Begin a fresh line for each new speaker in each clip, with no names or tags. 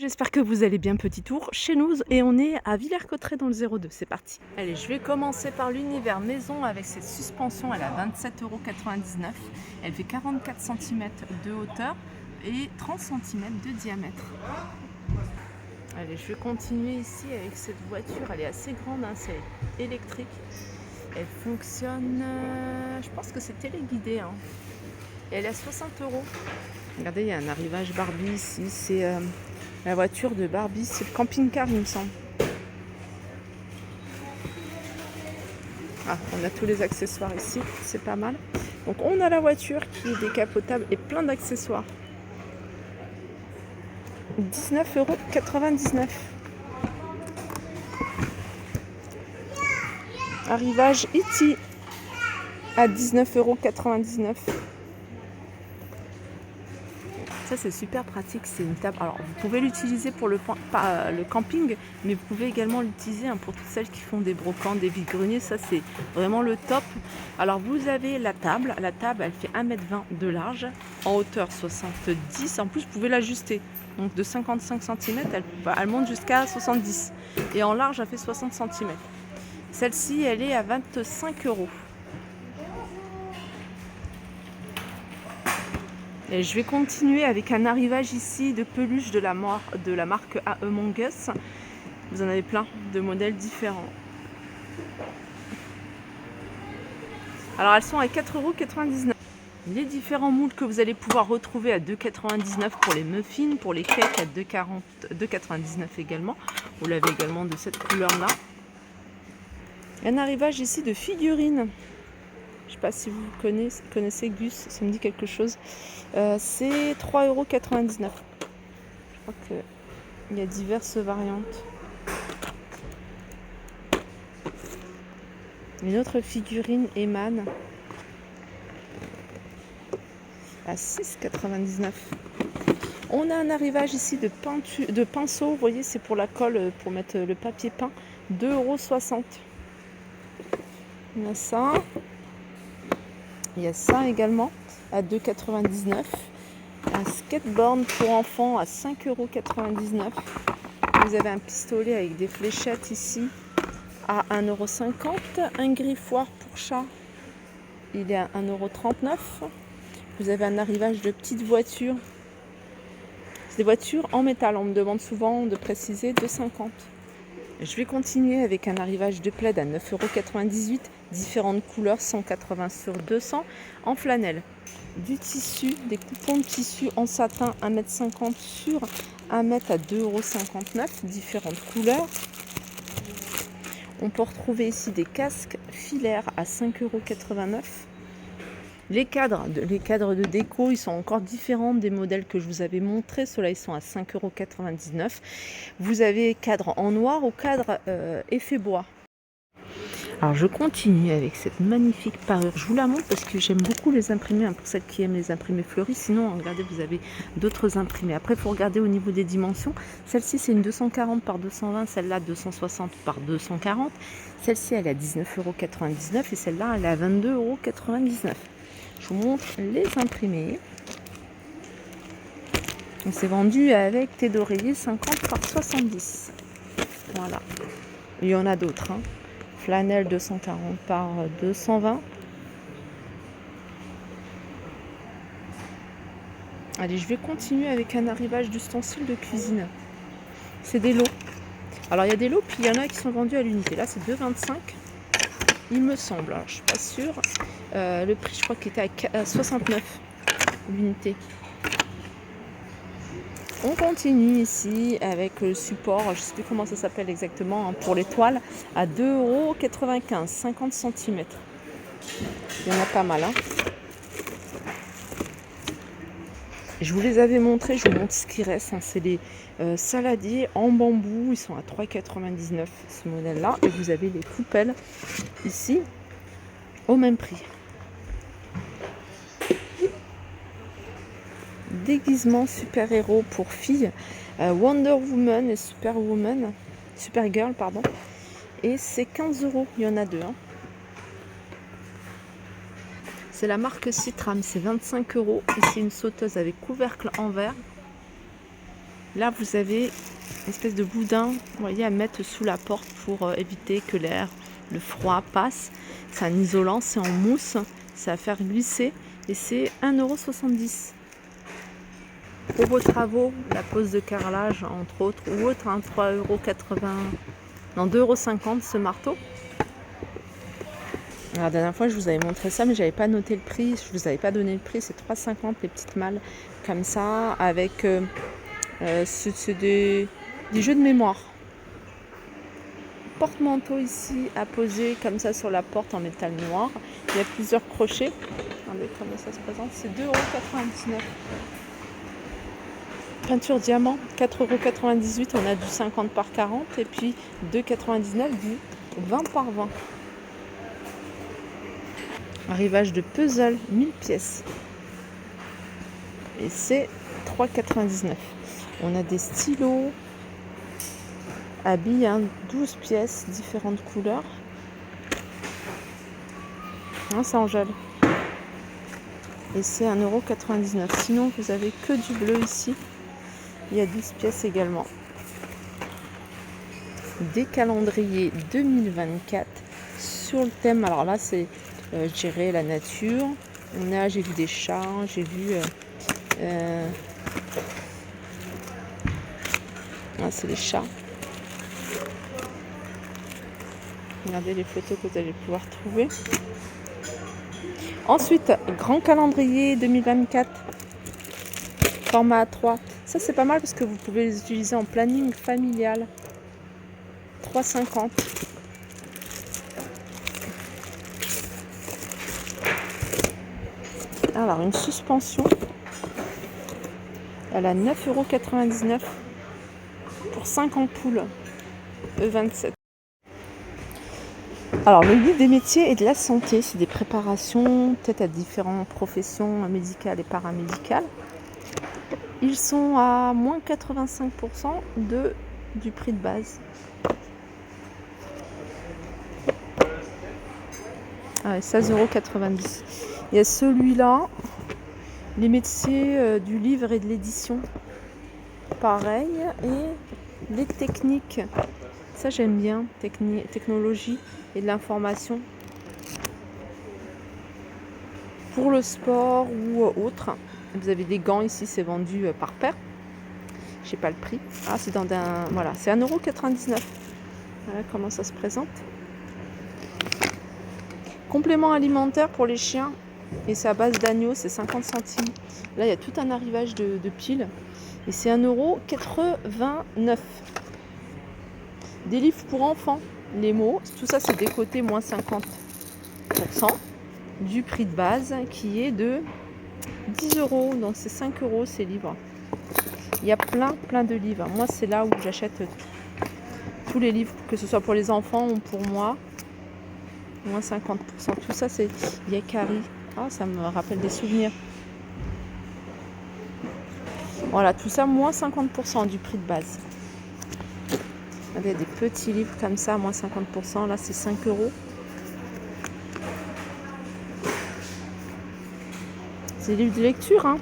J'espère que vous allez bien, petit tour chez nous et on est à Villers-Cotterêts dans le 02, c'est parti. Allez, je vais commencer par l'univers maison avec cette suspension, elle a 27,99 €. Elle fait 44 cm de hauteur et 30 cm de diamètre. Allez, je vais continuer ici avec cette voiture, elle est assez grande, hein, c'est électrique. Elle fonctionne, je pense que c'est téléguidé, hein. Et elle est à 60 €. Regardez, il y a un arrivage Barbie ici, c'est la voiture de Barbie, c'est le camping-car il me semble. Ah, on a tous les accessoires ici, c'est pas mal. Donc on a la voiture qui est décapotable et plein d'accessoires. 19,99 €. Arrivage E.T. à 19,99 €. Ça c'est super pratique, c'est une table. Alors vous pouvez l'utiliser pour le camping, mais vous pouvez également l'utiliser pour toutes celles qui font des brocantes, des vide-greniers, ça c'est vraiment le top. Alors vous avez la table elle fait 1,20 m de large, en hauteur 70, en plus vous pouvez l'ajuster. Donc de 55 cm, elle monte jusqu'à 70 et en large elle fait 60 cm. Celle-ci elle est à 25 €. Et je vais continuer avec un arrivage ici de peluche de la marque Among Us. Vous en avez plein de modèles différents. Alors elles sont à 4,99 €. Les différents moules que vous allez pouvoir retrouver à 2,99 € pour les muffins, pour les cakes à 2,99 € également. Vous l'avez également de cette couleur-là. Un arrivage ici de figurines. Je ne sais pas si vous connaissez Gus, ça me dit quelque chose. C'est 3,99 €. Je crois qu'il y a diverses variantes. Une autre figurine Eman à 6,99 €. On a un arrivage ici de pinceau. Vous voyez, c'est pour la colle, pour mettre le papier peint. 2,60 €. Il y a ça. Il y a ça également à 2,99 €. Un skateboard pour enfants à 5,99 €. Vous avez un pistolet avec des fléchettes ici à 1,50 €. Un griffoir pour chat, il est à 1,39 €. Vous avez un arrivage de petites voitures. C'est des voitures en métal, on me demande souvent de préciser, 2,50 €. Je vais continuer avec un arrivage de plaid à 9,98 €, différentes couleurs, 180 sur 200, en flanelle. Du tissu, des coupons de tissu en satin, 1,50 m sur 1 m à 2,59 €, différentes couleurs. On peut retrouver ici des casques filaires à 5,89 €. Les cadres de déco, ils sont encore différents des modèles que je vous avais montrés. Ceux-là, ils sont à 5,99 €. Vous avez cadre en noir ou cadre effet bois. Alors je continue avec cette magnifique parure. Je vous la montre parce que j'aime beaucoup les imprimés, pour celles qui aiment les imprimés fleuris. Sinon, regardez, vous avez d'autres imprimés. Après, il faut regarder au niveau des dimensions. Celle-ci, c'est une 240 par 220. Celle-là, 260 par 240. Celle-ci, elle est à 19,99 € et celle-là, elle est à 22,99 €. Je vous montre les imprimés. C'est vendu avec thé d'oreiller 50 par 70. Voilà. Il y en a d'autres, hein. Flanelle 240 par 220. Allez, je vais continuer avec un arrivage d'ustensiles de cuisine. C'est des lots. Alors il y a des lots, puis il y en a qui sont vendus à l'unité. Là, c'est 2,25 €, il me semble. Alors, je suis pas sûre. Le prix, je crois qu'il était à 69 € l'unité. On continue ici avec le support, je ne sais plus comment ça s'appelle exactement, hein, pour les toiles, à 2,95 €, 50 cm. Il y en a pas mal, hein. Je vous les avais montrés, je vous montre ce qui reste, hein. C'est les saladiers en bambou, ils sont à 3,99 € ce modèle-là. Et vous avez les coupelles ici au même prix. Déguisement super-héros pour filles, Wonder Woman et Supergirl, pardon. Et c'est 15 €, il y en a deux, hein. C'est la marque Citram, c'est 25 €. Et c'est une sauteuse avec couvercle en verre. Là, vous avez une espèce de boudin, vous voyez, à mettre sous la porte pour éviter que l'air, le froid passe. C'est un isolant, c'est en mousse, ça va faire glisser et c'est 1,70 €. Pour vos travaux, la pose de carrelage, entre autres, ou autre, hein, 3,80 €, non 2,50 € ce marteau. Alors, la dernière fois, je vous avais montré ça, mais j'avais pas noté le prix, je vous avais pas donné le prix, c'est 3,50 € les petites malles, comme ça, avec c'est des jeux de mémoire. Porte-manteau ici à poser comme ça sur la porte en métal noir. Il y a plusieurs crochets. Regardez comment ça se présente, c'est 2,99 €. Peinture diamant, 4,98 €, on a du 50 par 40 et puis 2,99 € du 20 par 20. Arrivage de puzzle, 1000 pièces. Et c'est 3,99 €. On a des stylos à billes, 12 pièces, différentes couleurs. C'est en gel. Et c'est 1,99 €. Sinon, vous avez que du bleu ici. Il y a 12 pièces également. Des calendriers 2024 sur le thème. Alors là, c'est, je dirais, la nature. J'ai vu des chats, j'ai vu... c'est les chats. Regardez les photos que vous allez pouvoir trouver. Ensuite, grand calendrier 2024, format A3. Ça, c'est pas mal parce que vous pouvez les utiliser en planning familial. 3,50 €. Alors, une suspension. Elle a 9,99 € pour 5 ampoules E27. Alors, le livre des métiers et de la santé, c'est des préparations peut-être à différentes professions médicales et paramédicales. Ils sont à moins 85% du prix de base. 16,90 €. Il y a celui-là, les métiers du livre et de l'édition. Pareil. Et les techniques. Ça, j'aime bien. Technologie et de l'information. Pour le sport ou autre. Vous avez des gants ici, c'est vendu par paire. Je sais pas le prix. C'est dans un... Voilà, c'est 1,99 €. Voilà comment ça se présente. Complément alimentaire pour les chiens. Et c'est à base d'agneau, c'est 50 centimes. Là, il y a tout un arrivage de piles. Et c'est 1,89 €. Des livres pour enfants. Les mots, tout ça, c'est décoté moins 50% du prix de base qui est de 10 €. Donc, c'est 5 € ces livres. Il y a plein de livres. Moi, c'est là où j'achète tous les livres, que ce soit pour les enfants ou pour moi. Moins 50%. Tout ça, c'est Yakari. Ça me rappelle des souvenirs. Voilà, tout ça, moins 50% du prix de base. Il y a des petits livres comme ça, moins 50%. Là, c'est 5 €. C'est des livres de lecture, hein.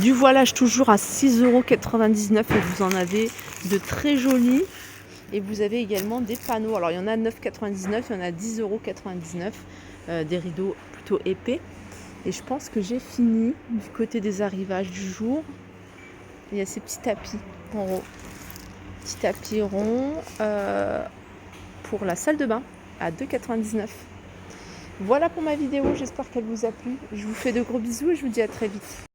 Du voilage toujours à 6,99 € et vous en avez de très jolis. Et vous avez également des panneaux. Alors il y en a 9,99 €, il y en a 10,99 €. Des rideaux plutôt épais. Et je pense que j'ai fini du côté des arrivages du jour. Il y a ces petits tapis en haut. Petits tapis ronds pour la salle de bain à 2,99 €. Voilà pour ma vidéo, j'espère qu'elle vous a plu. Je vous fais de gros bisous et je vous dis à très vite.